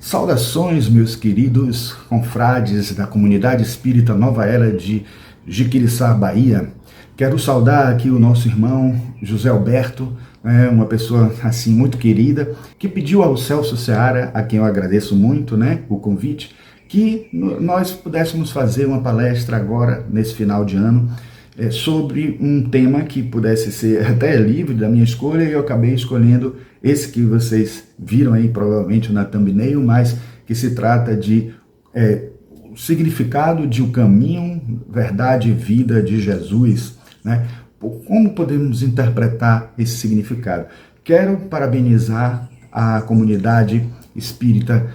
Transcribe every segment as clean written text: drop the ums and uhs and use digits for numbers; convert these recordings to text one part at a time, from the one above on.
Saudações, meus queridos confrades da comunidade espírita Nova Era de Jiquiriçá, Bahia. Quero saudar aqui o nosso irmão José Alberto, uma pessoa assim muito querida, que pediu ao Celso Seara, a quem eu agradeço muito, o convite, que nós pudéssemos fazer uma palestra agora, nesse final de ano, sobre um tema que pudesse ser até livre da minha escolha, e eu acabei escolhendo esse que vocês viram aí provavelmente na thumbnail, mas que se trata de o significado de o caminho, verdade e vida de Jesus, Como podemos interpretar esse significado? Quero parabenizar a comunidade espírita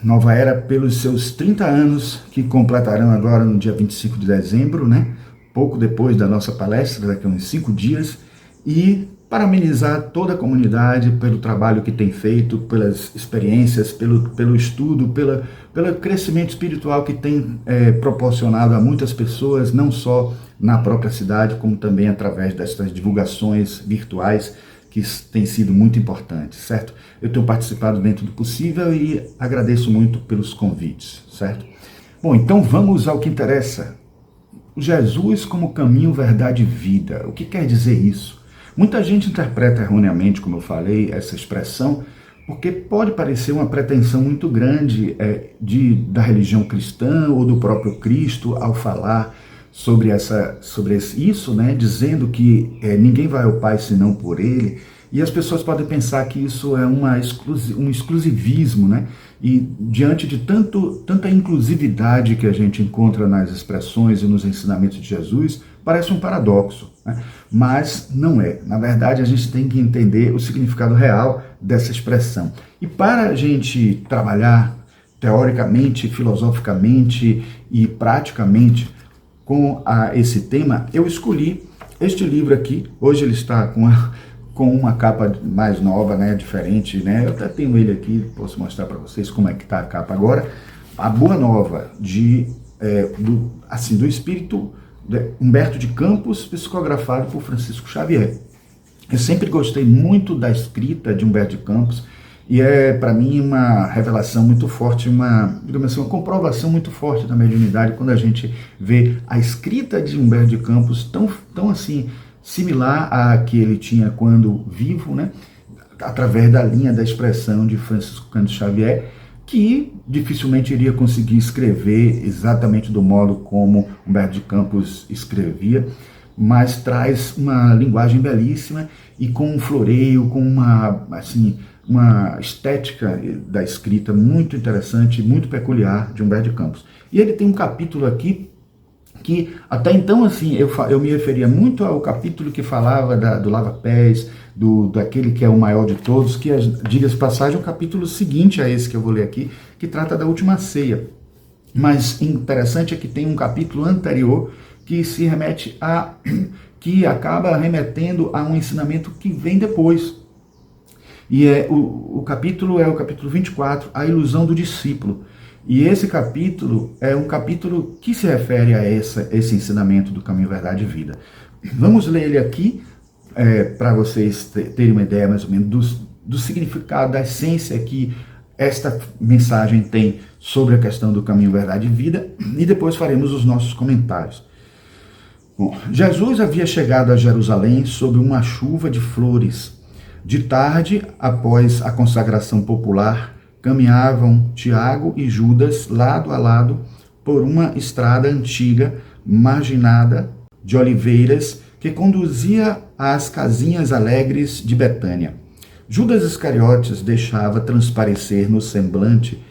Nova Era pelos seus 30 anos, que completarão agora no dia 25 de dezembro, pouco depois da nossa palestra, daqui a uns 5 dias, e parabenizar toda a comunidade pelo trabalho que tem feito, pelas experiências, pelo estudo, pelo crescimento espiritual que tem proporcionado a muitas pessoas, não só na própria cidade, como também através dessas divulgações virtuais, que tem sido muito importante, certo? Eu tenho participado dentro do possível e agradeço muito pelos convites, certo? Bom, então vamos ao que interessa. Jesus como caminho, verdade e vida. O que quer dizer isso? Muita gente interpreta erroneamente, como eu falei, essa expressão, porque pode parecer uma pretensão muito grande da religião cristã ou do próprio Cristo ao falar sobre isso, dizendo que ninguém vai ao Pai senão por Ele, e as pessoas podem pensar que isso é um exclusivismo, E diante de tanta inclusividade que a gente encontra nas expressões e nos ensinamentos de Jesus, parece um paradoxo, Mas não é. Na verdade, a gente tem que entender o significado real dessa expressão. E para a gente trabalhar teoricamente, filosoficamente e praticamente com esse tema, eu escolhi este livro aqui. Hoje ele está com uma capa mais nova, diferente, Eu até tenho ele aqui, posso mostrar para vocês como é que está a capa agora. A Boa Nova, do espírito Humberto de Campos, psicografado por Francisco Xavier. Eu sempre gostei muito da escrita de Humberto de Campos, e é, para mim, uma revelação muito forte, uma comprovação muito forte da mediunidade, quando a gente vê a escrita de Humberto de Campos tão assim, similar à que ele tinha quando vivo, através da linha da expressão de Francisco Cândido Xavier, que dificilmente iria conseguir escrever exatamente do modo como Humberto de Campos escrevia, mas traz uma linguagem belíssima e com um floreio, com uma estética da escrita muito interessante, muito peculiar de Humberto de Campos. E ele tem um capítulo aqui que até então eu me referia muito ao capítulo que falava do lava-pés, daquele que é o maior de todos, que, diga-se de passagem, é o capítulo seguinte a esse que eu vou ler aqui, que trata da última ceia. Mas interessante é que tem um capítulo anterior que se remete que acaba remetendo a um ensinamento que vem depois. E o capítulo é o capítulo 24, a ilusão do discípulo. E esse capítulo é um capítulo que se refere a esse ensinamento do caminho, verdade e vida. Vamos ler ele aqui, para vocês terem uma ideia mais ou menos do significado, da essência que esta mensagem tem sobre a questão do caminho, verdade e vida, e depois faremos os nossos comentários. Bom, Jesus havia chegado a Jerusalém sob uma chuva de flores. De tarde, após a consagração popular, caminhavam Tiago e Judas lado a lado por uma estrada antiga, marginada de oliveiras, que conduzia às casinhas alegres de Betânia. Judas Iscariotes deixava transparecer no semblante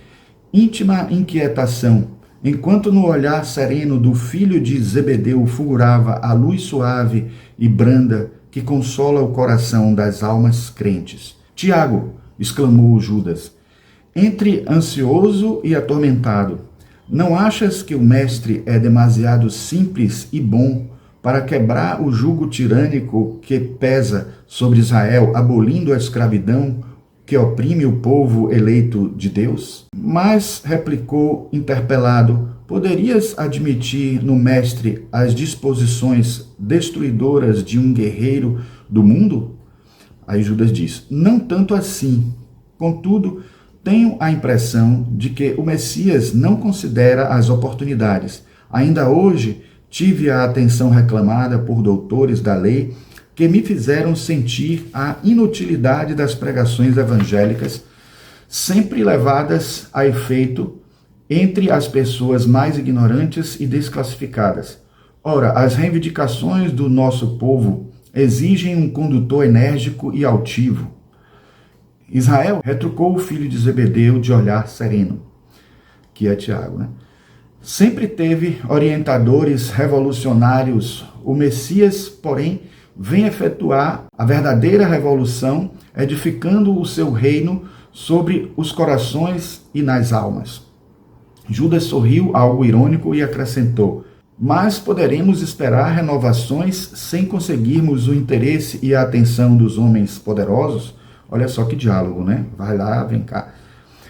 íntima inquietação, enquanto no olhar sereno do filho de Zebedeu fulgurava a luz suave e branda que consola o coração das almas crentes. Tiago, exclamou Judas, entre ansioso e atormentado, não achas que o mestre é demasiado simples e bom para quebrar o jugo tirânico que pesa sobre Israel, abolindo a escravidão que oprime o povo eleito de Deus? Mas, replicou interpelado, poderias admitir no mestre as disposições destruidoras de um guerreiro do mundo? Aí Judas diz, não tanto assim. Contudo, Tenho a impressão de que o Messias não considera as oportunidades. Ainda hoje, tive a atenção reclamada por doutores da lei que me fizeram sentir a inutilidade das pregações evangélicas, sempre levadas a efeito entre as pessoas mais ignorantes e desclassificadas. Ora, as reivindicações do nosso povo exigem um condutor enérgico e altivo. Israel retrucou o filho de Zebedeu de olhar sereno, que é Tiago, né? Sempre teve orientadores revolucionários. O Messias, porém, vem efetuar a verdadeira revolução, edificando o seu reino sobre os corações e nas almas. Judas sorriu algo irônico e acrescentou: mas poderemos esperar renovações sem conseguirmos o interesse e a atenção dos homens poderosos? Olha só que diálogo, né? Vai lá, vem cá.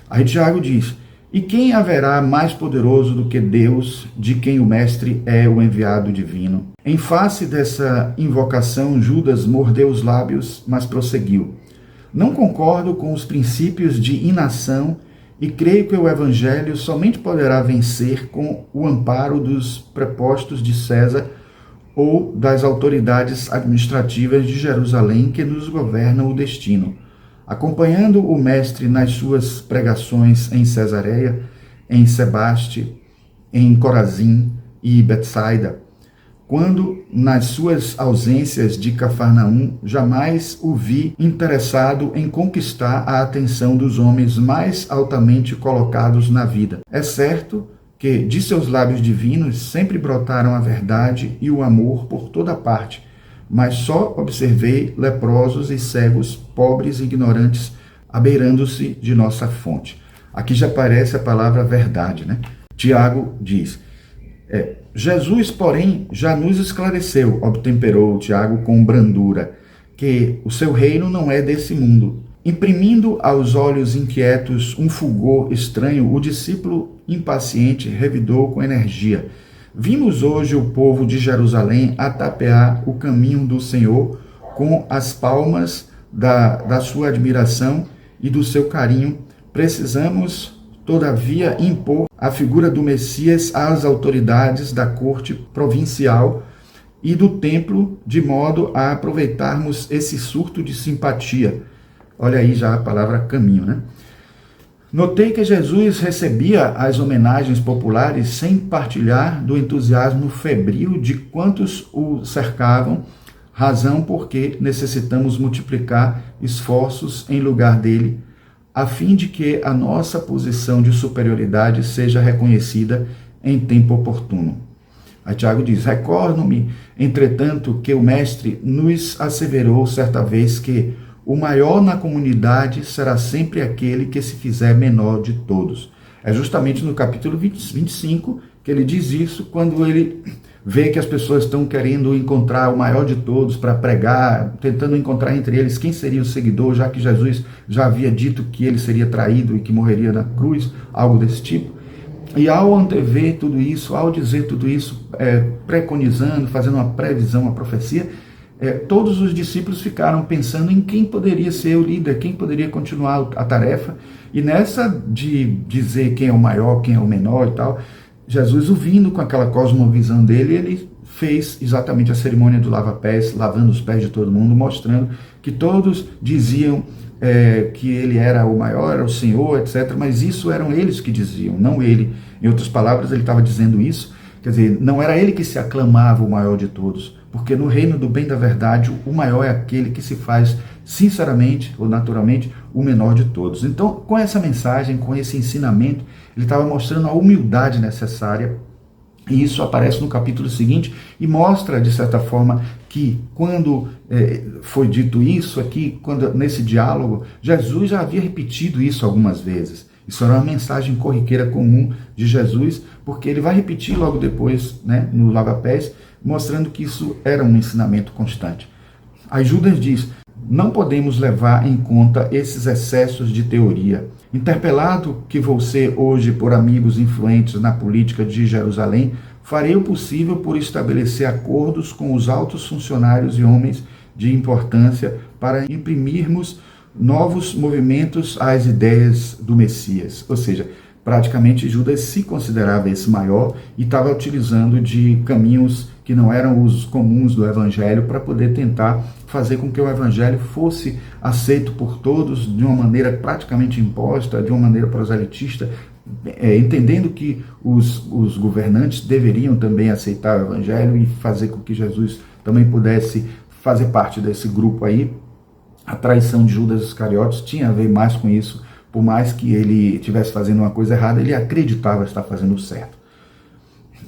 Aí Tiago diz: e quem haverá mais poderoso do que Deus, de quem o mestre é o enviado divino? Em face dessa invocação, Judas mordeu os lábios, mas prosseguiu: não concordo com os princípios de inação e creio que o evangelho somente poderá vencer com o amparo dos prepostos de César ou das autoridades administrativas de Jerusalém que nos governam o destino. Acompanhando o mestre nas suas pregações em Cesareia, em Sebaste, em Corazim e Betsaida, quando nas suas ausências de Cafarnaum, jamais o vi interessado em conquistar a atenção dos homens mais altamente colocados na vida. É certo que de seus lábios divinos sempre brotaram a verdade e o amor por toda parte, mas só observei leprosos e cegos, pobres e ignorantes, abeirando-se de nossa fonte. Aqui já aparece a palavra verdade, né? Tiago diz: Jesus, porém, já nos esclareceu, obtemperou Tiago com brandura, que o seu reino não é desse mundo. Imprimindo aos olhos inquietos um fulgor estranho, o discípulo impaciente revidou com energia: vimos hoje o povo de Jerusalém atapear o caminho do Senhor com as palmas da sua admiração e do seu carinho. Precisamos, todavia, impor a figura do Messias às autoridades da corte provincial e do templo, de modo a aproveitarmos esse surto de simpatia. Olha aí já a palavra caminho, né? Notei que Jesus recebia as homenagens populares sem partilhar do entusiasmo febril de quantos o cercavam, razão porque necessitamos multiplicar esforços em lugar dele, a fim de que a nossa posição de superioridade seja reconhecida em tempo oportuno. Aí Tiago diz: recordo-me, entretanto, que o mestre nos asseverou certa vez que o maior na comunidade será sempre aquele que se fizer menor de todos. É justamente no capítulo 25 que ele diz isso, quando ele vê que as pessoas estão querendo encontrar o maior de todos para pregar, tentando encontrar entre eles quem seria o seguidor, já que Jesus já havia dito que ele seria traído e que morreria na cruz, algo desse tipo. E ao antever tudo isso, ao dizer tudo isso, preconizando, fazendo uma previsão, uma profecia, todos os discípulos ficaram pensando em quem poderia ser o líder, quem poderia continuar a tarefa. E nessa de dizer quem é o maior, quem é o menor e tal, Jesus, ouvindo com aquela cosmovisão dele, ele fez exatamente a cerimônia do lava-pés, lavando os pés de todo mundo, mostrando que todos diziam que ele era o maior, era o Senhor, etc. Mas isso eram eles que diziam, não ele. Em outras palavras, ele estava dizendo isso, quer dizer, não era ele que se aclamava o maior de todos, porque no reino do bem da verdade, o maior é aquele que se faz sinceramente ou naturalmente o menor de todos. Então, com essa mensagem, com esse ensinamento, ele estava mostrando a humildade necessária, e isso aparece no capítulo seguinte e mostra, de certa forma, que quando foi dito isso aqui, nesse diálogo, Jesus já havia repetido isso algumas vezes. Isso era uma mensagem corriqueira comum de Jesus, porque ele vai repetir logo depois, né, no lava-pés, mostrando que isso era um ensinamento constante. Aí Judas diz: não podemos levar em conta esses excessos de teoria. Interpelado que vou ser hoje por amigos influentes na política de Jerusalém, farei o possível por estabelecer acordos com os altos funcionários e homens de importância para imprimirmos novos movimentos às ideias do Messias. Ou seja, praticamente Judas se considerava esse maior e estava utilizando de caminhos que não eram os comuns do evangelho para poder tentar fazer com que o evangelho fosse aceito por todos de uma maneira praticamente imposta, de uma maneira proselitista, entendendo que os governantes deveriam também aceitar o evangelho e fazer com que Jesus também pudesse fazer parte desse grupo aí. A traição de Judas Iscariotes tinha a ver mais com isso. Por mais que ele estivesse fazendo uma coisa errada, ele acreditava estar fazendo certo.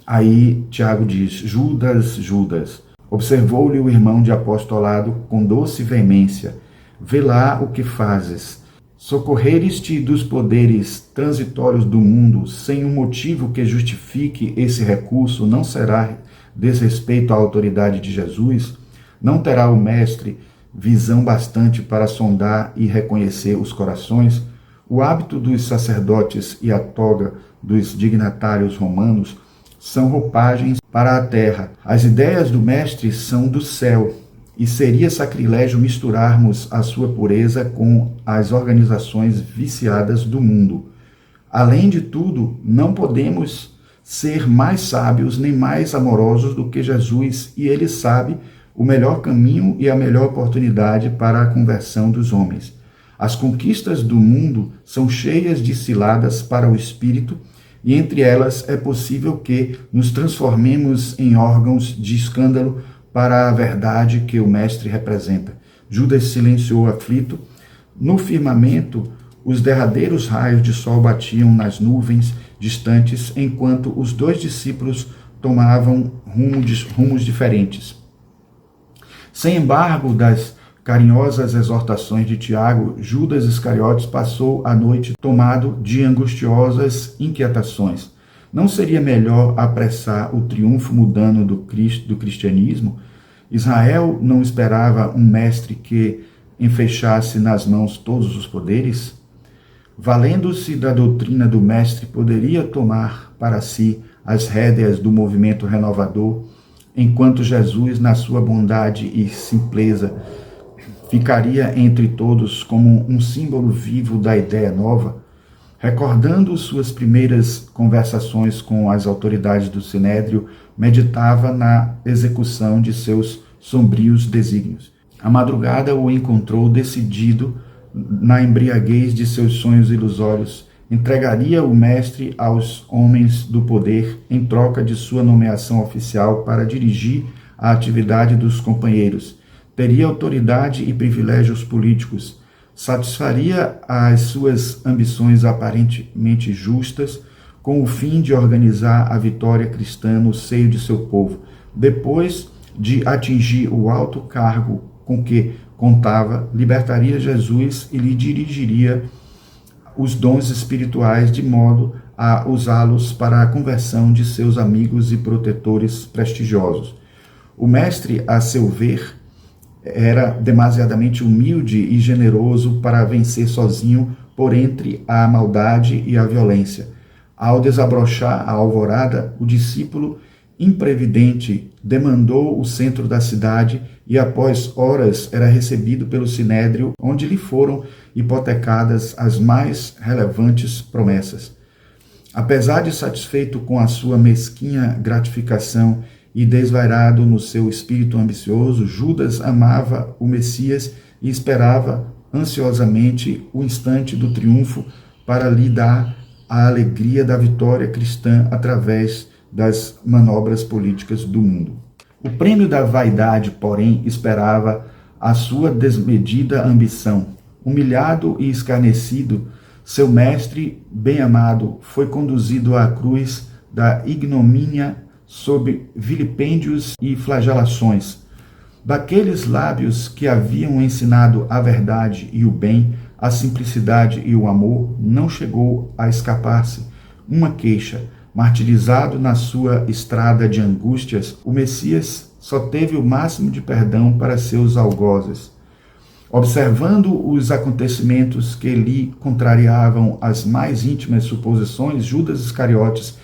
Aí Tiago diz: Judas, Judas, observou-lhe o irmão de apostolado com doce veemência: vê lá o que fazes. Socorreres-te dos poderes transitórios do mundo sem um motivo que justifique esse recurso não será desrespeito à autoridade de Jesus? Não terá o mestre visão bastante para sondar e reconhecer os corações? O hábito dos sacerdotes e a toga dos dignatários romanos são roupagens para a terra. As ideias do mestre são do céu, e seria sacrilégio misturarmos a sua pureza com as organizações viciadas do mundo. Além de tudo, não podemos ser mais sábios nem mais amorosos do que Jesus, e ele sabe o melhor caminho e a melhor oportunidade para a conversão dos homens. As conquistas do mundo são cheias de ciladas para o espírito, e entre elas é possível que nos transformemos em órgãos de escândalo para a verdade que o mestre representa. Judas silenciou aflito. No firmamento, os derradeiros raios de sol batiam nas nuvens distantes, enquanto os dois discípulos tomavam rumos diferentes. Sem embargo das carinhosas exortações de Tiago, Judas Iscariotes passou a noite tomado de angustiosas inquietações. Não seria melhor apressar o triunfo mundano do cristianismo? Israel não esperava um mestre que enfeixasse nas mãos todos os poderes? Valendo-se da doutrina do mestre, poderia tomar para si as rédeas do movimento renovador, enquanto Jesus, na sua bondade e simpleza, ficaria entre todos como um símbolo vivo da ideia nova. Recordando suas primeiras conversações com as autoridades do Sinédrio, meditava na execução de seus sombrios desígnios. A madrugada o encontrou decidido na embriaguez de seus sonhos ilusórios. Entregaria o mestre aos homens do poder em troca de sua nomeação oficial para dirigir a atividade dos companheiros. Teria autoridade e privilégios políticos, satisfaria as suas ambições aparentemente justas, com o fim de organizar a vitória cristã no seio de seu povo. Depois de atingir o alto cargo com que contava, libertaria Jesus e lhe dirigiria os dons espirituais de modo a usá-los para a conversão de seus amigos e protetores prestigiosos. O mestre, a seu ver, era demasiadamente humilde e generoso para vencer sozinho por entre a maldade e a violência. Ao desabrochar a alvorada, o discípulo imprevidente demandou o centro da cidade e após horas era recebido pelo Sinédrio, onde lhe foram hipotecadas as mais relevantes promessas. Apesar de satisfeito com a sua mesquinha gratificação e desvairado no seu espírito ambicioso, Judas amava o Messias e esperava ansiosamente o instante do triunfo para lhe dar a alegria da vitória cristã através das manobras políticas do mundo. O prêmio da vaidade, porém, esperava a sua desmedida ambição. Humilhado e escarnecido, seu mestre bem-amado foi conduzido à cruz da ignomínia sob vilipêndios e flagelações. Daqueles lábios que haviam ensinado a verdade e o bem, a simplicidade e o amor, não chegou a escapar-se uma queixa. Martirizado na sua estrada de angústias, o Messias só teve o máximo de perdão para seus algozes. Observando os acontecimentos que lhe contrariavam as mais íntimas suposições, Judas Iscariotes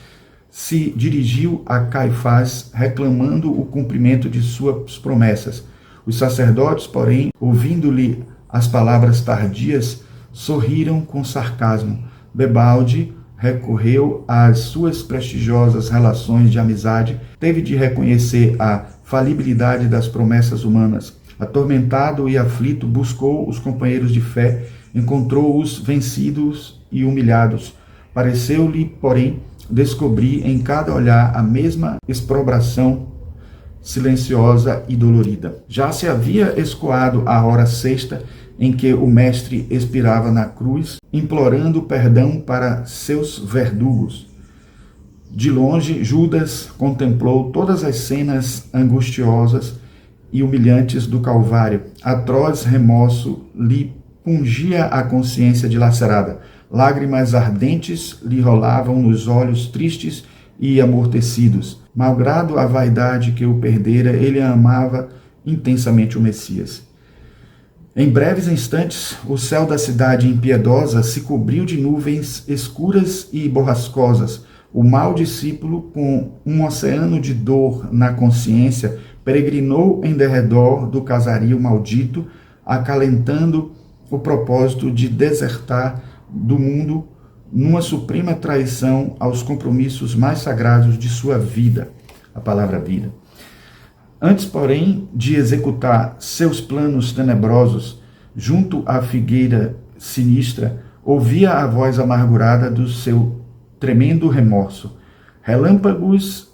se dirigiu a Caifás reclamando o cumprimento de suas promessas. Os sacerdotes, porém, ouvindo-lhe as palavras tardias sorriram com sarcasmo. Debalde recorreu às suas prestigiosas relações de amizade, teve de reconhecer a falibilidade das promessas humanas. Atormentado e aflito, buscou os companheiros de fé, encontrou-os vencidos e humilhados. Pareceu-lhe, porém, descobrir em cada olhar a mesma exprobração silenciosa e dolorida. Já se havia escoado a hora sexta em que o mestre expirava na cruz, implorando perdão para seus verdugos. De longe, Judas contemplou todas as cenas angustiosas e humilhantes do Calvário. Atroz remorso lhe pungia a consciência dilacerada. Lágrimas ardentes lhe rolavam nos olhos tristes e amortecidos. Malgrado a vaidade que o perdera, ele amava intensamente o Messias. Em breves instantes, o céu da cidade impiedosa se cobriu de nuvens escuras e borrascosas. O mau discípulo, com um oceano de dor na consciência, peregrinou em derredor do casario maldito, acalentando o propósito de desertar do mundo numa suprema traição aos compromissos mais sagrados de sua vida, a palavra vida. Antes, porém, de executar seus planos tenebrosos, junto à figueira sinistra, ouvia a voz amargurada do seu tremendo remorso. Relâmpagos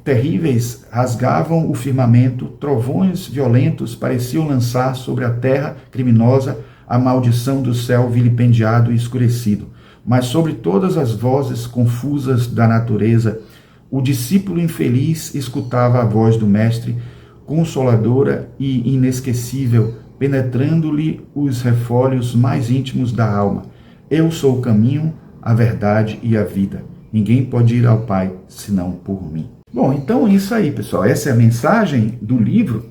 terríveis rasgavam o firmamento, trovões violentos pareciam lançar sobre a terra criminosa a maldição do céu vilipendiado e escurecido. Mas sobre todas as vozes confusas da natureza, o discípulo infeliz escutava a voz do Mestre, consoladora e inesquecível, penetrando-lhe os refolhos mais íntimos da alma. Eu sou o caminho, a verdade e a vida. Ninguém pode ir ao Pai senão por mim. Bom, então é isso aí, pessoal. Essa é a mensagem do livro.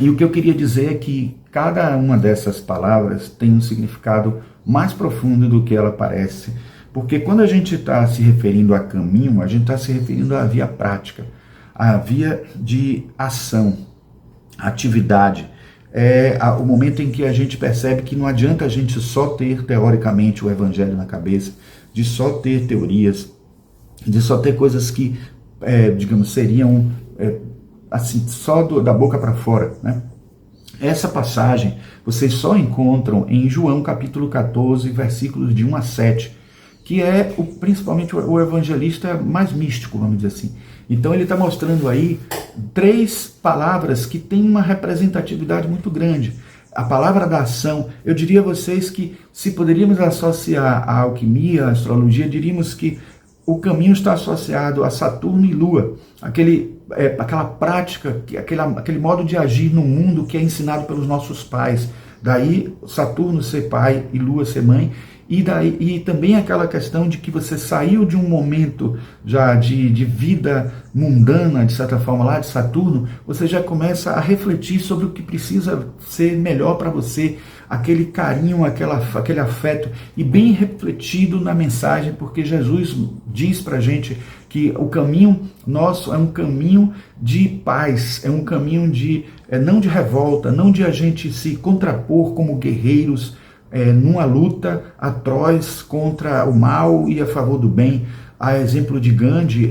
E o que eu queria dizer é que cada uma dessas palavras tem um significado mais profundo do que ela parece. Porque quando a gente está se referindo a caminho, a gente está se referindo à via prática, à via de ação, atividade. É o momento em que a gente percebe que não adianta a gente só ter teoricamente o evangelho na cabeça, de só ter teorias, de só ter coisas que, digamos, seriam assim, só da boca para fora, né? Essa passagem vocês só encontram em João capítulo 14, versículos de 1 a 7, que é principalmente o evangelista mais místico, vamos dizer assim. Então ele está mostrando aí 3 palavras que têm uma representatividade muito grande. A palavra da ação, eu diria a vocês que se poderíamos associar a alquimia, a astrologia, diríamos que o caminho está associado a Saturno e Lua, aquela prática, aquele modo de agir no mundo que é ensinado pelos nossos pais. Daí Saturno ser pai e Lua ser mãe. E também aquela questão de que você saiu de um momento já de vida mundana, de certa forma, lá de Saturno, você já começa a refletir sobre o que precisa ser melhor para você, aquele carinho, aquele afeto, e bem refletido na mensagem, porque Jesus diz para a gente que o caminho nosso é um caminho de paz, é um caminho não de revolta, não de a gente se contrapor como guerreiros, numa luta atroz contra o mal e a favor do bem. A exemplo de Gandhi,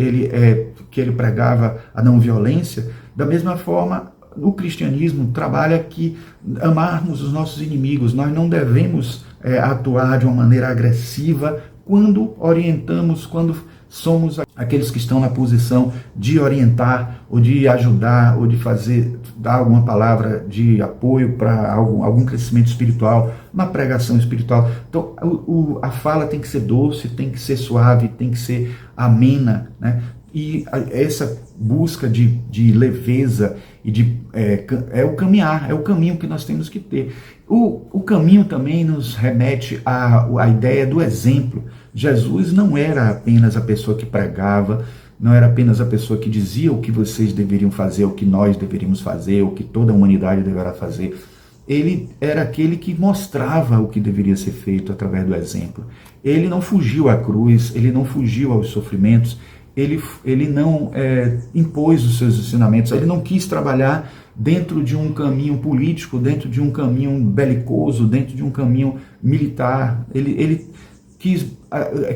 que ele pregava a não violência. Da mesma forma, o cristianismo trabalha que amarmos os nossos inimigos. Nós não devemos atuar de uma maneira agressiva quando orientamos, quando somos aqueles que estão na posição de orientar, ou de ajudar, ou de dar alguma palavra de apoio para algum crescimento espiritual, uma pregação espiritual. Então, a fala tem que ser doce, tem que ser suave, tem que ser amena, né? E essa busca de leveza e é o caminhar, é o caminho que nós temos que ter. O caminho também nos remete à ideia do exemplo. Jesus não era apenas a pessoa que pregava, não era apenas a pessoa que dizia o que vocês deveriam fazer, o que nós deveríamos fazer, o que toda a humanidade deverá fazer. Ele era aquele que mostrava o que deveria ser feito através do exemplo. Ele não fugiu à cruz, ele não fugiu aos sofrimentos, ele não impôs os seus ensinamentos, ele não quis trabalhar dentro de um caminho político, dentro de um caminho belicoso, dentro de um caminho militar. Ele quis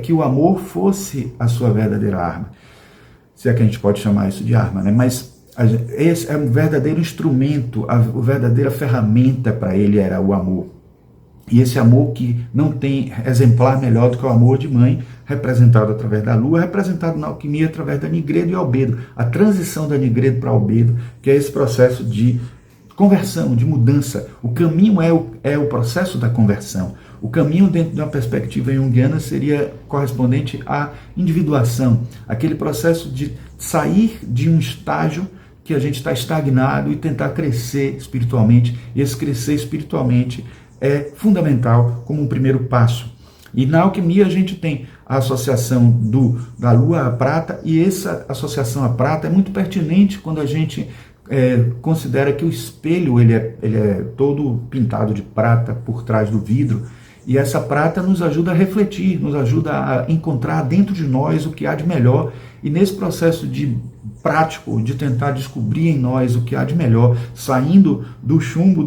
que o amor fosse a sua verdadeira arma, se é que a gente pode chamar isso de arma, né? Mas esse é um verdadeiro instrumento, a verdadeira ferramenta para ele era o amor. E esse amor que não tem exemplar melhor do que o amor de mãe, representado através da lua, representado na alquimia através da nigredo e albedo, a transição da nigredo para albedo, que é esse processo de conversão, de mudança. O caminho é o processo da conversão. O caminho, dentro de uma perspectiva junguiana, seria correspondente à individuação, aquele processo de sair de um estágio que a gente está estagnado e tentar crescer espiritualmente. E esse crescer espiritualmente é fundamental como um primeiro passo. E na alquimia a gente tem a associação da lua à prata, e essa associação à prata é muito pertinente quando a gente considera que o espelho ele é todo pintado de prata por trás do vidro, e essa prata nos ajuda a refletir, nos ajuda a encontrar dentro de nós o que há de melhor, e nesse processo prático de tentar descobrir em nós o que há de melhor, saindo do chumbo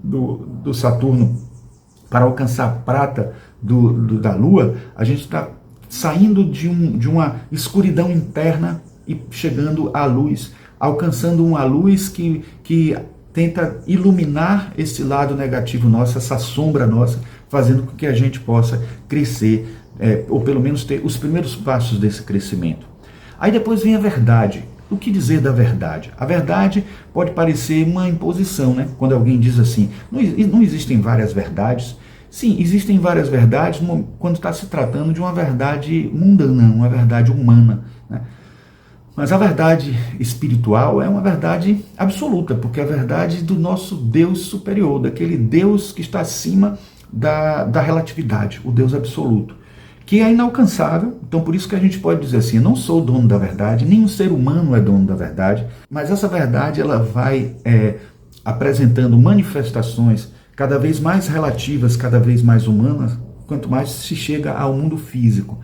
do Saturno para alcançar a prata da Lua, a gente está saindo de uma escuridão interna e chegando à luz, alcançando uma luz que tenta iluminar esse lado negativo nosso, essa sombra nossa, fazendo com que a gente possa crescer, ou pelo menos ter os primeiros passos desse crescimento. Aí depois vem a verdade. O que dizer da verdade? A verdade pode parecer uma imposição, né? Quando alguém diz assim, não existem várias verdades. Sim, existem várias verdades quando está se tratando de uma verdade mundana, uma verdade humana, né? Mas a verdade espiritual é uma verdade absoluta, porque é a verdade do nosso Deus superior, daquele Deus que está acima da relatividade, o Deus absoluto, que é inalcançável. Então por isso que a gente pode dizer assim, eu não sou dono da verdade, nenhum ser humano é dono da verdade, mas essa verdade ela vai apresentando manifestações cada vez mais relativas, cada vez mais humanas, quanto mais se chega ao mundo físico.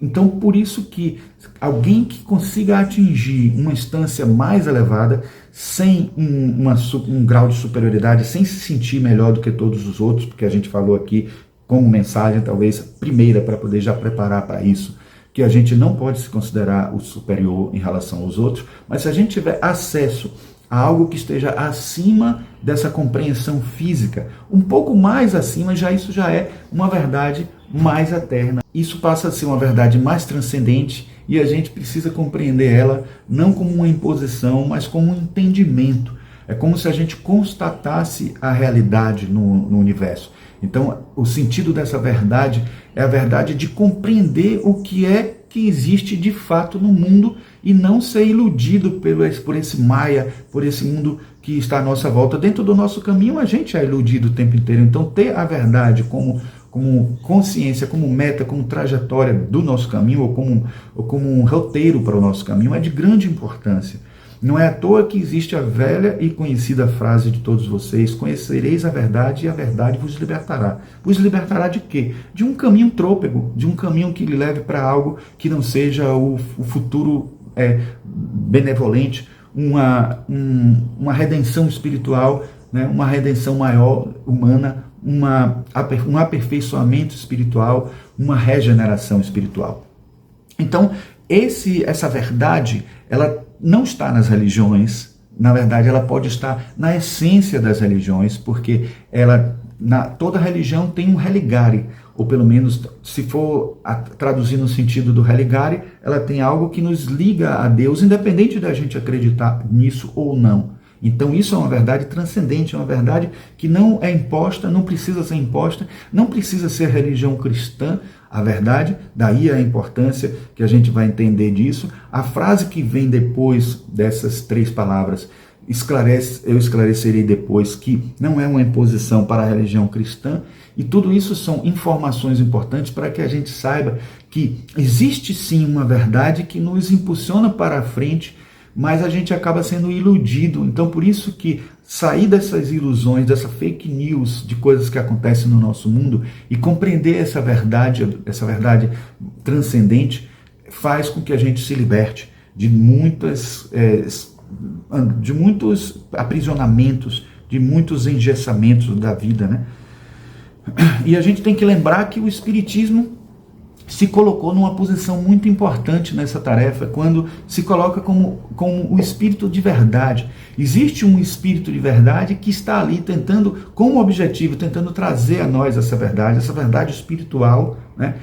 Então por isso que alguém que consiga atingir uma instância mais elevada, sem um grau de superioridade, sem se sentir melhor do que todos os outros, porque a gente falou aqui como mensagem, talvez primeira, para poder já preparar para isso, que a gente não pode se considerar o superior em relação aos outros, mas se a gente tiver acesso a algo que esteja acima dessa compreensão física, um pouco mais acima, isso já é uma verdade mais eterna. Isso passa a ser uma verdade mais transcendente, e a gente precisa compreender ela não como uma imposição, mas como um entendimento. É como se a gente constatasse a realidade no universo. Então, o sentido dessa verdade é a verdade de compreender o que é que existe de fato no mundo e não ser iludido por esse Maia, por esse mundo que está à nossa volta. Dentro do nosso caminho, a gente é iludido o tempo inteiro. Então, ter a verdade como consciência, como meta, como trajetória do nosso caminho, ou como um roteiro para o nosso caminho, é de grande importância. Não é à toa que existe a velha e conhecida frase de todos vocês: conhecereis a verdade e a verdade vos libertará. Vos libertará de quê? De um caminho trôpego, de um caminho que lhe leve para algo que não seja o futuro benevolente, uma redenção espiritual, né? Uma redenção maior, humana, um aperfeiçoamento espiritual, uma regeneração espiritual. Então, essa verdade, ela não está nas religiões. Na verdade, ela pode estar na essência das religiões, porque toda religião tem um religare, ou pelo menos, se for traduzir no sentido do religare, ela tem algo que nos liga a Deus, independente da gente acreditar nisso ou não. Então isso é uma verdade transcendente, é uma verdade que não é imposta, não precisa ser imposta, não precisa ser religião cristã. A verdade, daí a importância que a gente vai entender disso. A frase que vem depois dessas três palavras, eu esclarecerei depois, que não é uma imposição para a religião cristã, e tudo isso são informações importantes para que a gente saiba que existe sim uma verdade que nos impulsiona para a frente, mas a gente acaba sendo iludido. Então por isso que sair dessas ilusões, dessa fake news de coisas que acontecem no nosso mundo e compreender essa verdade transcendente, faz com que a gente se liberte de muitos aprisionamentos, de muitos engessamentos da vida, né? E a gente tem que lembrar que o Espiritismo se colocou numa posição muito importante nessa tarefa, quando se coloca como o espírito de verdade. Existe um espírito de verdade que está ali tentando, com o objetivo, tentando trazer a nós essa verdade espiritual, né?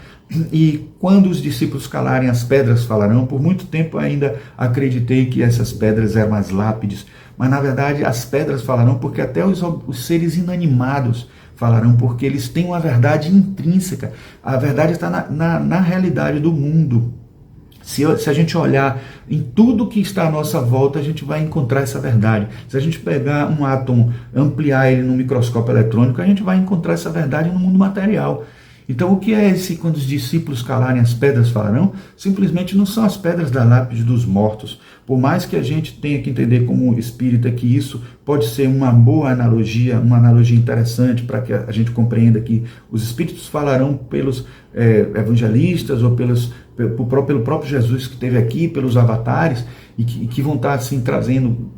E quando os discípulos calarem, as pedras falarão. Por muito tempo ainda acreditei que essas pedras eram as lápides, mas na verdade as pedras falarão, porque até os seres inanimados falarão, porque eles têm uma verdade intrínseca. A verdade está na realidade do mundo. Se a gente olhar em tudo que está à nossa volta, a gente vai encontrar essa verdade. Se a gente pegar um átomo, ampliar ele no microscópio eletrônico, a gente vai encontrar essa verdade no mundo material. Então, o que é esse, quando os discípulos calarem, as pedras falarão? Simplesmente não são as pedras da lápide dos mortos. Por mais que a gente tenha que entender como espírita que isso pode ser uma boa analogia, uma analogia interessante para que a gente compreenda que os espíritos falarão pelos evangelistas ou pelo próprio Jesus que esteve aqui, pelos avatares, e que vão estar assim trazendo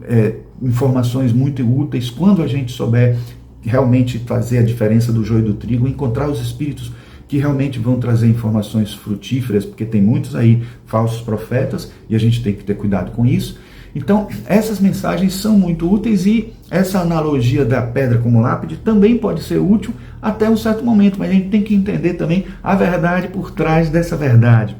informações muito úteis quando a gente souber realmente fazer a diferença do joio e do trigo, encontrar os espíritos que realmente vão trazer informações frutíferas, porque tem muitos aí falsos profetas e a gente tem que ter cuidado com isso. Então, essas mensagens são muito úteis e essa analogia da pedra como lápide também pode ser útil até um certo momento, mas a gente tem que entender também a verdade por trás dessa verdade.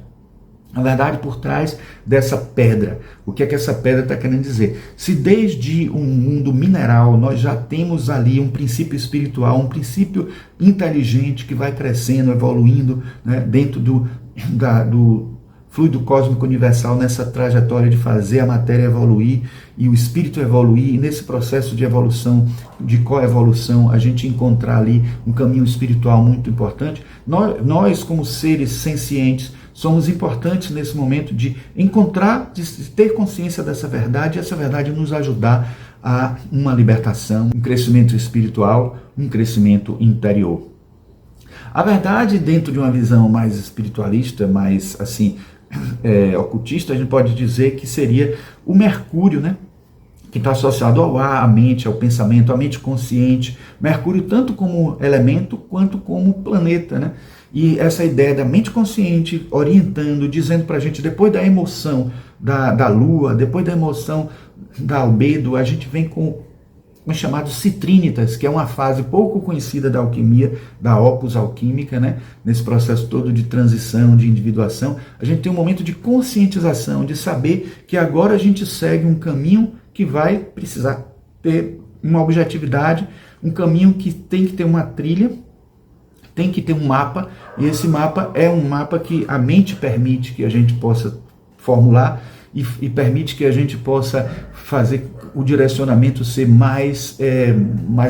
A verdade por trás dessa pedra. O que é que essa pedra está querendo dizer? Se desde um mundo mineral nós já temos ali um princípio espiritual, um princípio inteligente que vai crescendo, evoluindo, né, dentro do fluido cósmico universal, nessa trajetória de fazer a matéria evoluir e o espírito evoluir, e nesse processo de evolução, de coevolução, a gente encontrar ali um caminho espiritual muito importante. Nós como seres sencientes, somos importantes nesse momento de encontrar, de ter consciência dessa verdade, e essa verdade nos ajudar a uma libertação, um crescimento espiritual, um crescimento interior. A verdade, dentro de uma visão mais espiritualista, mais assim, ocultista, a gente pode dizer que seria o Mercúrio, né? Que está associado ao ar, à mente, ao pensamento, à mente consciente. Mercúrio tanto como elemento quanto como planeta, né? E essa ideia da mente consciente orientando, dizendo para a gente, depois da emoção da lua, depois da emoção da albedo, a gente vem com os chamados citrínitas, que é uma fase pouco conhecida da alquimia, da opus alquímica, né? Nesse processo todo de transição, de individuação, a gente tem um momento de conscientização, de saber que agora a gente segue um caminho que vai precisar ter uma objetividade, um caminho que tem que ter uma trilha, tem que ter um mapa, e esse mapa é um mapa que a mente permite que a gente possa formular e permite que a gente possa fazer o direcionamento ser mais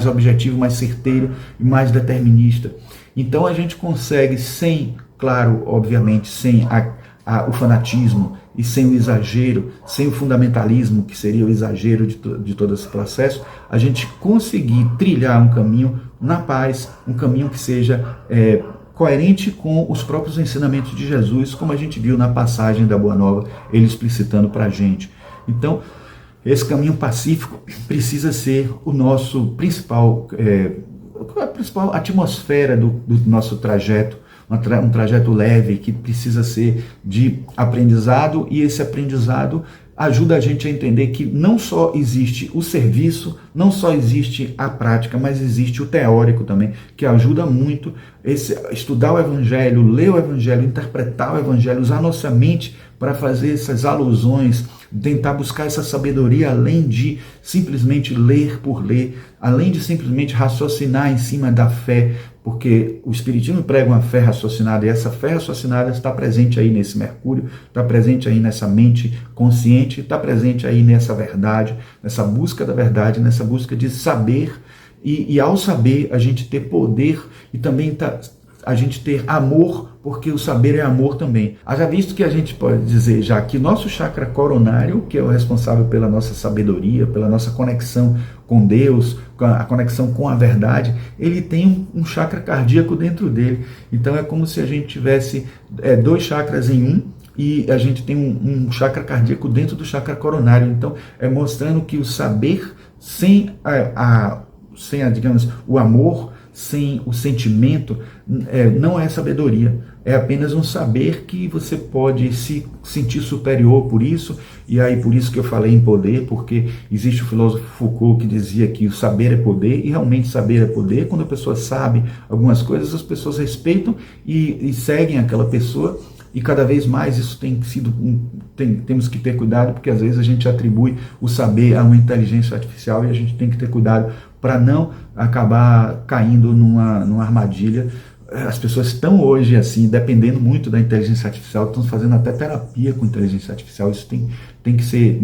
objetivo, mais certeiro e mais determinista. Então a gente consegue, sem, claro, obviamente, sem o fanatismo e sem o exagero, sem o fundamentalismo, que seria o exagero de todo esse processo, a gente conseguir trilhar um caminho na paz, um caminho que seja coerente com os próprios ensinamentos de Jesus, como a gente viu na passagem da Boa Nova, ele explicitando para a gente. Então, esse caminho pacífico precisa ser o nosso principal, a principal atmosfera do nosso trajeto, um trajeto leve que precisa ser de aprendizado, e esse aprendizado ajuda a gente a entender que não só existe o serviço, não só existe a prática, mas existe o teórico também, que ajuda muito estudar o Evangelho, ler o Evangelho, interpretar o Evangelho, usar nossa mente para fazer essas alusões, tentar buscar essa sabedoria, além de simplesmente ler por ler, além de simplesmente raciocinar em cima da fé, porque o Espiritismo prega uma fé raciocinada, e essa fé raciocinada está presente aí nesse Mercúrio, está presente aí nessa mente consciente, está presente aí nessa verdade, nessa busca da verdade, nessa busca de saber, e ao saber a gente ter poder e também a gente ter amor, porque o saber é amor também. Haja visto que a gente pode dizer já que nosso chakra coronário, que é o responsável pela nossa sabedoria, pela nossa conexão com Deus, a conexão com a verdade, ele tem um chakra cardíaco dentro dele. Então é como se a gente tivesse 2 chakras em um, e a gente tem um chakra cardíaco dentro do chakra coronário. Então, é mostrando que o saber sem digamos, o amor, sem o sentimento, não é sabedoria. É apenas um saber que você pode se sentir superior por isso, e aí por isso que eu falei em poder, porque existe o filósofo Foucault que dizia que o saber é poder, e realmente saber é poder. Quando a pessoa sabe algumas coisas, as pessoas respeitam e seguem aquela pessoa, e cada vez mais isso tem sido, temos que ter cuidado, porque às vezes a gente atribui o saber a uma inteligência artificial, e a gente tem que ter cuidado para não acabar caindo numa armadilha. As pessoas estão hoje assim, dependendo muito da inteligência artificial, estão fazendo até terapia com inteligência artificial. Isso tem que ser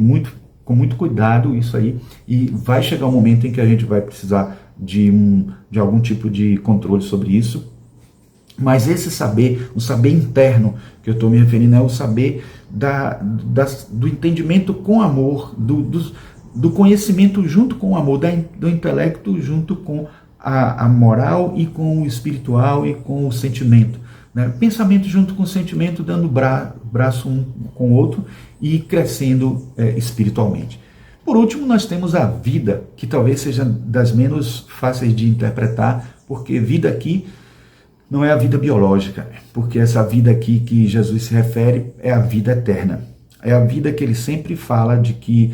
com muito cuidado, isso aí, e vai chegar um momento em que a gente vai precisar de algum tipo de controle sobre isso. Mas esse saber, o saber interno que eu estou me referindo, é o saber do entendimento com amor, do conhecimento junto com o amor, do intelecto junto com a moral e com o espiritual e com o sentimento. Né? Pensamento junto com o sentimento, dando braço um com o outro e crescendo espiritualmente. Por último, nós temos a vida, que talvez seja das menos fáceis de interpretar, porque vida aqui não é a vida biológica, porque essa vida aqui que Jesus se refere é a vida eterna. É a vida que ele sempre fala de que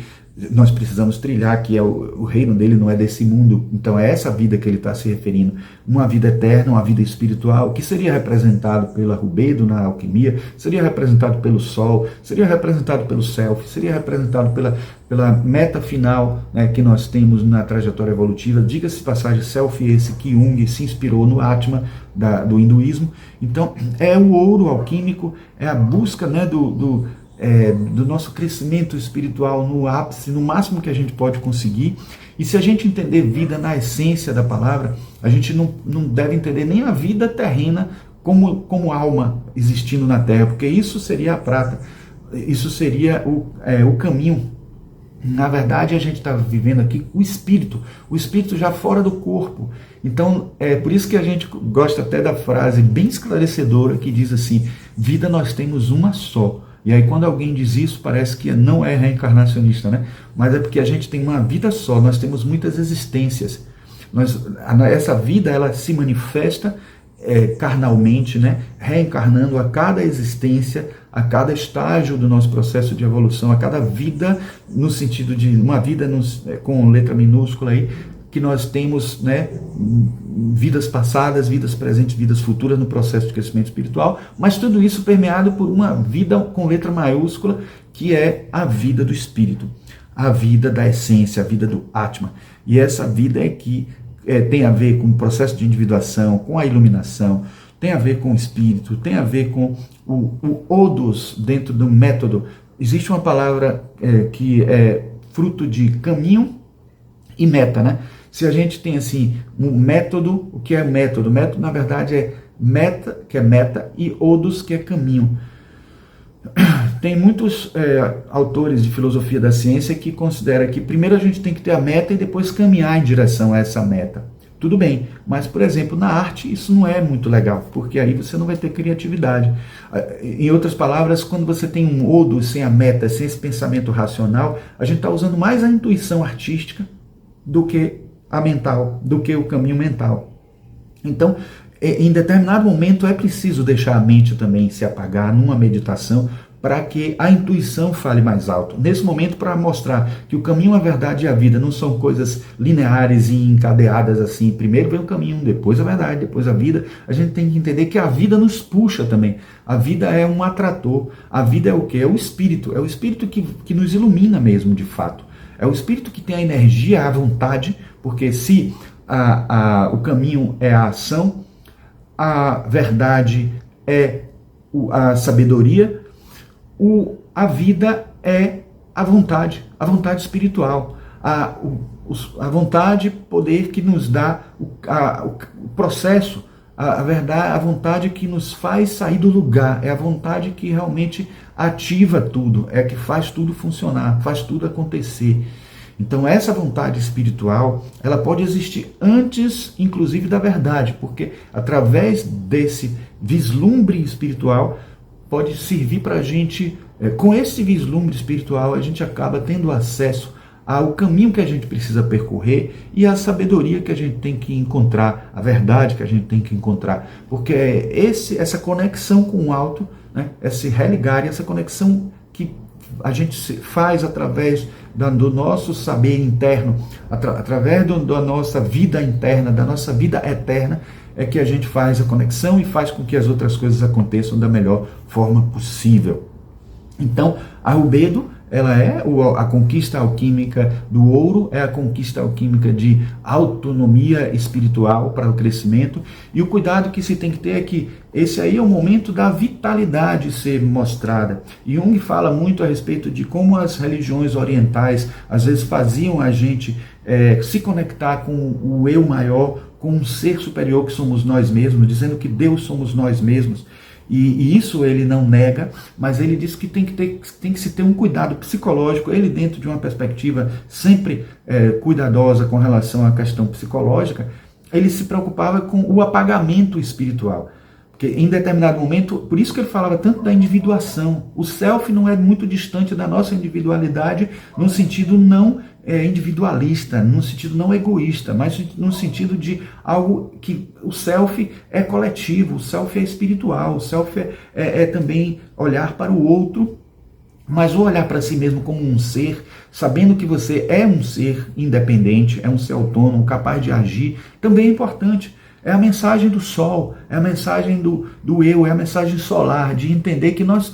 nós precisamos trilhar, que é o reino dele não é desse mundo. Então é essa vida que ele está se referindo, uma vida eterna, uma vida espiritual, que seria representado pela rubedo na alquimia, seria representado pelo sol, seria representado pelo self, seria representado pela meta final, né, que nós temos na trajetória evolutiva. Diga-se de passagem, self esse que Jung se inspirou no Atma do hinduísmo. Então é o ouro alquímico, é a busca, né, do nosso crescimento espiritual no ápice, no máximo que a gente pode conseguir. E se a gente entender vida na essência da palavra, a gente não deve entender nem a vida terrena como alma existindo na Terra, porque isso seria a prata, isso seria o caminho. Na verdade, a gente está vivendo aqui o espírito já fora do corpo. Então, é por isso que a gente gosta até da frase bem esclarecedora que diz assim: vida nós temos uma só. E aí quando alguém diz isso, parece que não é reencarnacionista, né? Mas é porque a gente tem uma vida só, nós temos muitas existências. Essa vida, ela se manifesta carnalmente, né? Reencarnando a cada existência, a cada estágio do nosso processo de evolução, a cada vida, no sentido de uma vida com letra minúscula aí, que nós temos, né, vidas passadas, vidas presentes, vidas futuras no processo de crescimento espiritual, mas tudo isso permeado por uma vida com letra maiúscula, que é a vida do espírito, a vida da essência, a vida do Atma. E essa vida que tem a ver com o processo de individuação, com a iluminação, tem a ver com o espírito, tem a ver com o Odos dentro do método. Existe uma palavra que é fruto de caminho e meta, né? Se a gente tem assim um método, o que é método? Método, na verdade, é meta, que é meta, e odos, que é caminho. Tem muitos autores de filosofia da ciência que consideram que primeiro a gente tem que ter a meta e depois caminhar em direção a essa meta. Tudo bem, mas, por exemplo, na arte isso não é muito legal, porque aí você não vai ter criatividade. Em outras palavras, quando você tem um odo sem a meta, sem esse pensamento racional, a gente está usando mais a intuição artística do que a mental, do que o caminho mental. Então, em determinado momento é preciso deixar a mente também se apagar numa meditação para que a intuição fale mais alto. Nesse momento, para mostrar que o caminho, a verdade e a vida não são coisas lineares e encadeadas assim. Primeiro vem o caminho, depois a verdade, depois a vida. A gente tem que entender que a vida nos puxa também. A vida é um atrator. A vida é o quê? É o espírito. É o espírito que nos ilumina mesmo, de fato. É o espírito que tem a energia, a vontade, porque se o caminho é a ação, a verdade é a sabedoria, a vida é a vontade espiritual, a vontade, poder que nos dá o processo, a verdade, a vontade que nos faz sair do lugar, é a vontade que realmente ativa tudo, é que faz tudo funcionar, faz tudo acontecer. Então essa vontade espiritual, ela pode existir antes, inclusive, da verdade, porque através desse vislumbre espiritual pode servir para a gente, com esse vislumbre espiritual, a gente acaba tendo acesso ao caminho que a gente precisa percorrer e à sabedoria que a gente tem que encontrar, a verdade que a gente tem que encontrar, porque essa conexão com o alto, né, esse religar, essa conexão que a gente faz através do nosso saber interno, através da nossa vida interna, da nossa vida eterna, é que a gente faz a conexão e faz com que as outras coisas aconteçam da melhor forma possível. Então, a rubedo, ela é a conquista alquímica do ouro, é a conquista alquímica de autonomia espiritual para o crescimento, e o cuidado que se tem que ter é que esse aí é o momento da vitalidade ser mostrada. Jung fala muito a respeito de como as religiões orientais às vezes faziam a gente se conectar com o eu maior, com um ser superior que somos nós mesmos, dizendo que Deus somos nós mesmos. E isso ele não nega, mas ele diz que tem que se ter um cuidado psicológico, ele dentro de uma perspectiva sempre cuidadosa com relação à questão psicológica, ele se preocupava com o apagamento espiritual. Porque em determinado momento, por isso que ele falava tanto da individuação, o self não é muito distante da nossa individualidade, num sentido não individualista, num sentido não egoísta, mas no sentido de algo que o self é coletivo, o self é espiritual, o self é também olhar para o outro, mas o olhar para si mesmo como um ser, sabendo que você é um ser independente, é um ser autônomo, capaz de agir, também é importante. É a mensagem do sol, é a mensagem do eu, é a mensagem solar, de entender que nós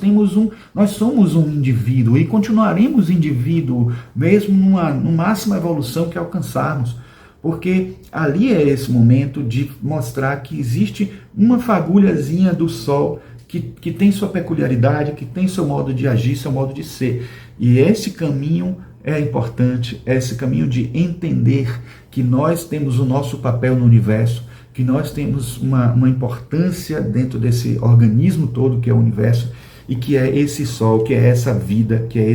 somos um indivíduo e continuaremos indivíduo, mesmo numa máxima evolução que alcançarmos. Porque ali é esse momento de mostrar que existe uma fagulhazinha do sol que tem sua peculiaridade, que tem seu modo de agir, seu modo de ser. E esse caminho é importante, é esse caminho de entender que nós temos o nosso papel no universo, que nós temos uma importância dentro desse organismo todo que é o universo, e que é esse sol, que é essa vida, que é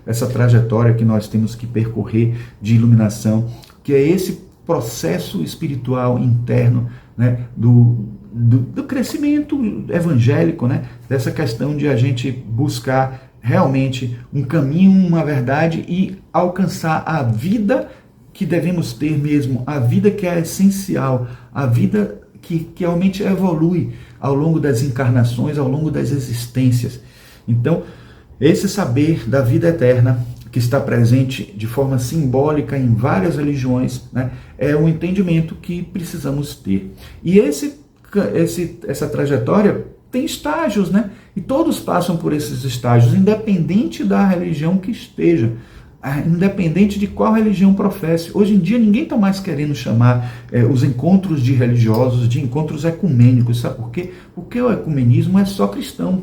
essa trajetória que nós temos que percorrer de iluminação, que é esse processo espiritual interno, né, do crescimento evangélico, né, dessa questão de a gente buscar realmente um caminho, uma verdade e alcançar a vida que devemos ter mesmo, a vida que é essencial, a vida que realmente evolui ao longo das encarnações, ao longo das existências. Então, esse saber da vida eterna, que está presente de forma simbólica em várias religiões, né, é um entendimento que precisamos ter. E essa trajetória tem estágios, né? E todos passam por esses estágios, independente da religião que esteja. Independente de qual religião professe. Hoje em dia ninguém está mais querendo chamar os encontros de religiosos de encontros ecumênicos. Sabe por quê? Porque o ecumenismo é só cristão.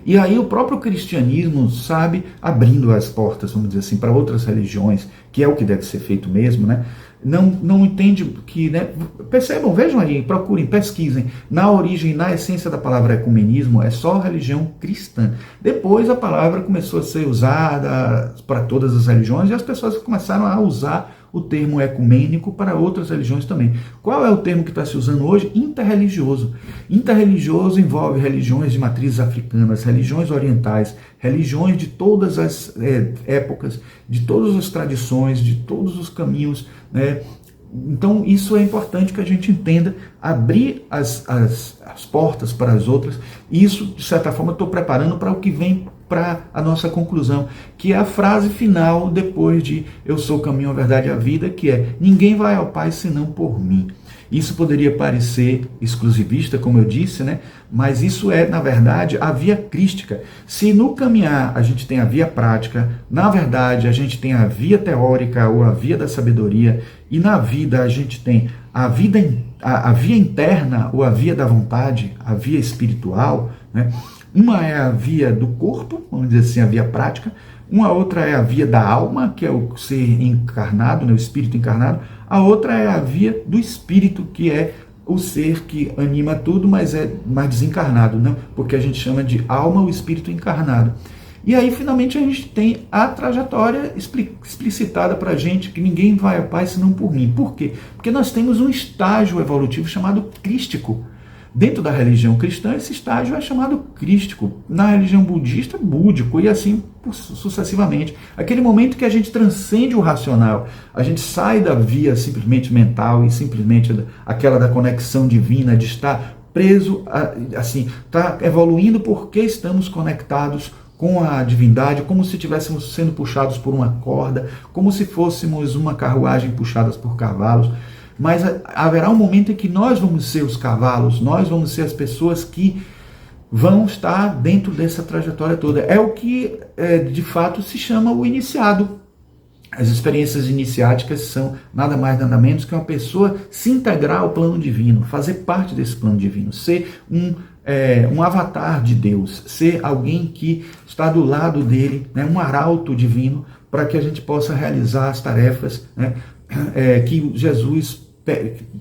E aí o próprio cristianismo, sabe, abrindo as portas, vamos dizer assim, para outras religiões, que é o que deve ser feito mesmo, né? Não entende que, né? Percebam, vejam aí, procurem, pesquisem. Na origem, na essência da palavra ecumenismo, é só religião cristã. Depois a palavra começou a ser usada para todas as religiões e as pessoas começaram a usar o termo ecumênico para outras religiões também. Qual é o termo que está se usando hoje? Interreligioso. Interreligioso envolve religiões de matrizes africanas, religiões orientais, religiões de todas as épocas, de todas as tradições, de todos os caminhos, né? Então isso é importante que a gente entenda, abrir as portas para as outras. Isso, de certa forma, estou preparando para o que vem para a nossa conclusão, que é a frase final depois de eu sou o caminho, a verdade e a vida, que é: ninguém vai ao Pai senão por mim. Isso poderia parecer exclusivista, como eu disse, né? Mas isso é, na verdade, a via crística. Se no caminhar a gente tem a via prática, na verdade a gente tem a via teórica ou a via da sabedoria, e na vida a gente tem a via interna ou a via da vontade, a via espiritual, né? Uma é a via do corpo, vamos dizer assim, a via prática. Uma outra é a via da alma, que é o ser encarnado, né, o espírito encarnado. A outra é a via do espírito, que é o ser que anima tudo, mas é mais desencarnado, né? Porque a gente chama de alma o espírito encarnado. E aí, finalmente, a gente tem a trajetória explicitada para a gente, que ninguém vai ao Pai senão por mim. Por quê? Porque nós temos um estágio evolutivo chamado crístico. Dentro da religião cristã, esse estágio é chamado crístico. Na religião budista, búdico, e assim sucessivamente. Aquele momento que a gente transcende o racional, a gente sai da via simplesmente mental e simplesmente aquela da conexão divina, de estar preso, assim, está evoluindo porque estamos conectados com a divindade, como se estivéssemos sendo puxados por uma corda, como se fôssemos uma carruagem puxadas por cavalos. Mas haverá um momento em que nós vamos ser os cavalos, nós vamos ser as pessoas que vão estar dentro dessa trajetória toda. É o que, de fato, se chama o iniciado. As experiências iniciáticas são nada mais nada menos que uma pessoa se integrar ao plano divino, fazer parte desse plano divino, ser um avatar de Deus, ser alguém que está do lado dele, né, um arauto divino, para que a gente possa realizar as tarefas, né, que Jesus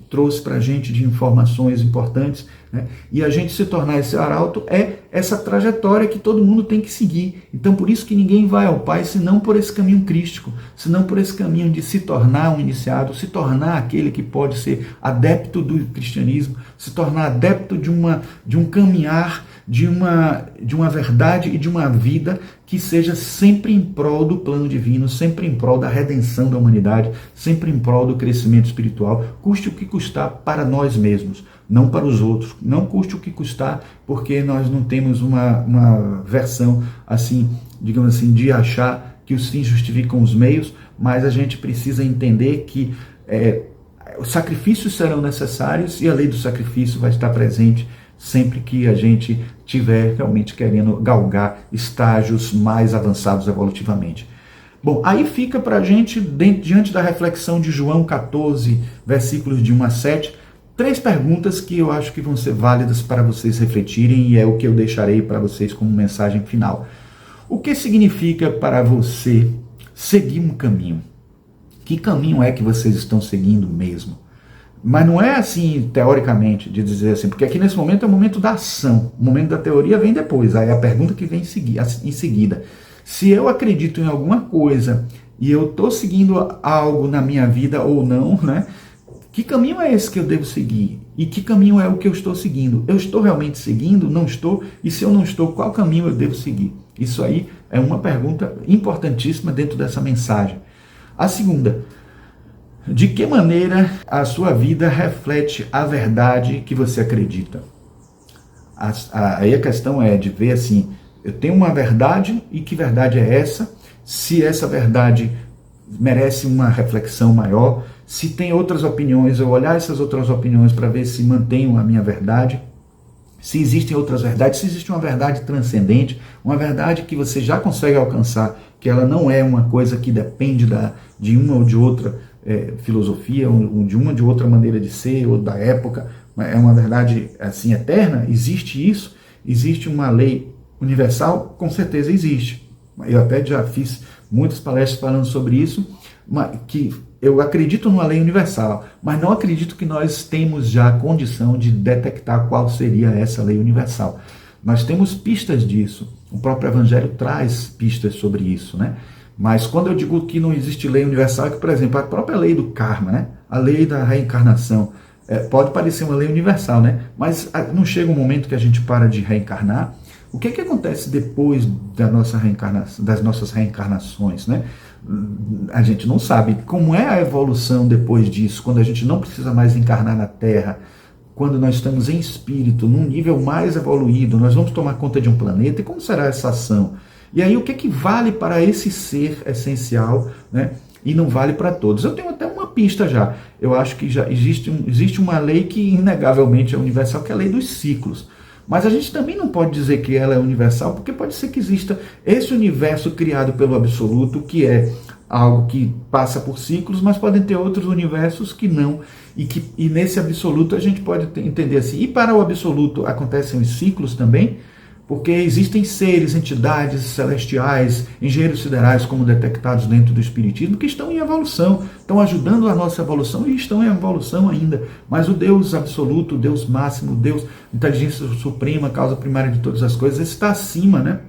trouxe para a gente de informações importantes, né? E a gente se tornar esse arauto é essa trajetória que todo mundo tem que seguir. Então, por isso que ninguém vai ao Pai senão por esse caminho crístico, senão por esse caminho de se tornar um iniciado, se tornar aquele que pode ser adepto do cristianismo, se tornar adepto de um caminhar, de uma verdade e de uma vida que seja sempre em prol do plano divino, sempre em prol da redenção da humanidade, sempre em prol do crescimento espiritual, custe o que custar para nós mesmos, não para os outros, não custe o que custar, porque nós não temos uma versão, assim, digamos assim, de achar que os fins justificam os meios, mas a gente precisa entender que os sacrifícios serão necessários e a lei do sacrifício vai estar presente sempre que a gente estiver realmente querendo galgar estágios mais avançados evolutivamente. Bom, aí fica para a gente, diante da reflexão de João 14, versículos de 1 a 7, 3 perguntas que eu acho que vão ser válidas para vocês refletirem e é o que eu deixarei para vocês como mensagem final. O que significa para você seguir um caminho? Que caminho é que vocês estão seguindo mesmo? Mas não é assim, teoricamente, de dizer assim, porque aqui nesse momento é o momento da ação, o momento da teoria vem depois, aí a pergunta que vem em seguida. Se eu acredito em alguma coisa e eu estou seguindo algo na minha vida ou não, né? Que caminho é esse que eu devo seguir? E que caminho é o que eu estou seguindo? Eu estou realmente seguindo? Não estou? E se eu não estou, qual caminho eu devo seguir? Isso aí é uma pergunta importantíssima dentro dessa mensagem. A segunda: de que maneira a sua vida reflete a verdade que você acredita? Aí a questão é de ver assim, eu tenho uma verdade e que verdade é essa? Se essa verdade merece uma reflexão maior, se tem outras opiniões, eu olhar essas outras opiniões para ver se mantenho a minha verdade, se existem outras verdades, se existe uma verdade transcendente, uma verdade que você já consegue alcançar, que ela não é uma coisa que depende de uma ou de outra filosofia, ou de uma ou de outra maneira de ser, ou da época, é uma verdade assim eterna. Existe isso? Existe uma lei universal? Com certeza existe. Eu até já fiz muitas palestras falando sobre isso, que eu acredito numa lei universal, mas não acredito que nós temos já a condição de detectar qual seria essa lei universal. Nós temos pistas disso, o próprio Evangelho traz pistas sobre isso, né? Mas quando eu digo que não existe lei universal, é que, por exemplo, a própria lei do karma, né? A lei da reencarnação, pode parecer uma lei universal, né? Mas não chega um momento que a gente para de reencarnar. O que acontece depois da nossa reencarnação, das nossas reencarnações, né? A gente não sabe como é a evolução depois disso, quando a gente não precisa mais encarnar na Terra, quando nós estamos em espírito, num nível mais evoluído, nós vamos tomar conta de um planeta, e como será essa ação? E aí o que vale para esse ser essencial, né? E não vale para todos? Eu tenho até uma pista já. Eu acho que já existe uma lei que inegavelmente é universal, que é a lei dos ciclos. Mas a gente também não pode dizer que ela é universal, porque pode ser que exista esse universo criado pelo absoluto, que é algo que passa por ciclos, mas podem ter outros universos que não. E nesse absoluto a gente pode entender assim. E para o absoluto acontecem os ciclos também, porque existem seres, entidades celestiais, engenheiros siderais, como detectados dentro do Espiritismo, que estão em evolução, estão ajudando a nossa evolução e estão em evolução ainda. Mas o Deus absoluto, o Deus máximo, Deus, inteligência suprema, causa primária de todas as coisas, está acima, né?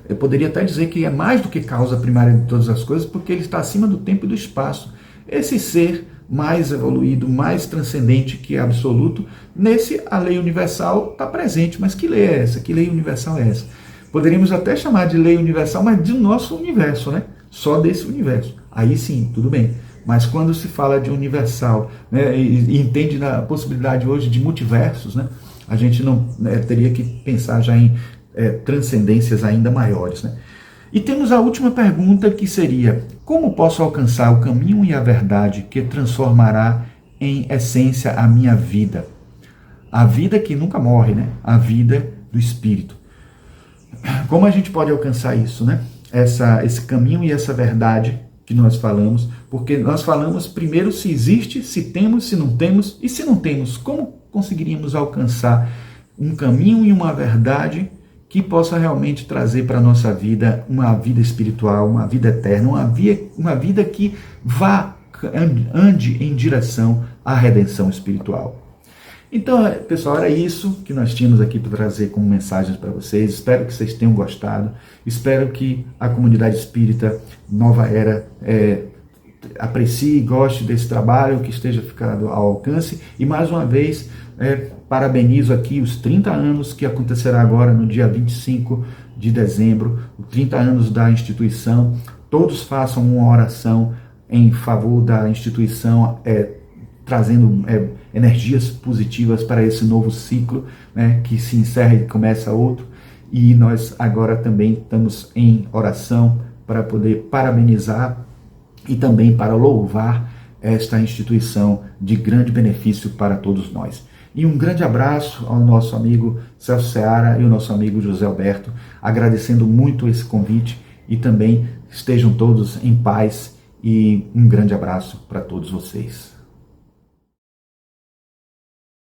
Eu poderia até dizer que é mais do que causa primária de todas as coisas, porque ele está acima do tempo e do espaço. Esse ser mais evoluído, mais transcendente que absoluto. Nesse, a lei universal está presente. Mas que lei é essa? Que lei universal é essa? Poderíamos até chamar de lei universal, mas do nosso universo, né? Só desse universo. Aí sim, tudo bem. Mas quando se fala de universal, né, e entende a possibilidade hoje de multiversos, né, a gente não teria que pensar já em transcendências ainda maiores, né? E temos a última pergunta, que seria: como posso alcançar o caminho e a verdade que transformará em essência a minha vida? A vida que nunca morre, né? A vida do Espírito. Como a gente pode alcançar isso, né? Esse caminho e essa verdade que nós falamos, porque nós falamos primeiro se existe, se temos, se não temos, e se não temos, como conseguiríamos alcançar um caminho e uma verdade que possa realmente trazer para a nossa vida uma vida espiritual, uma vida eterna, uma vida que ande em direção à redenção espiritual. Então, pessoal, era isso que nós tínhamos aqui para trazer como mensagens para vocês. Espero que vocês tenham gostado. Espero que a comunidade espírita Nova Era aprecie e goste desse trabalho, que esteja ficando ao alcance. E mais uma vez, parabenizo aqui os 30 anos que acontecerá agora no dia 25 de dezembro, os 30 anos da instituição. Todos façam uma oração em favor da instituição, trazendo energias positivas para esse novo ciclo, né, que se encerra e começa outro. E nós agora também estamos em oração para poder parabenizar e também para louvar esta instituição de grande benefício para todos nós. E um grande abraço ao nosso amigo Celso Seara e ao nosso amigo José Alberto, agradecendo muito esse convite, e também estejam todos em paz, e um grande abraço para todos vocês.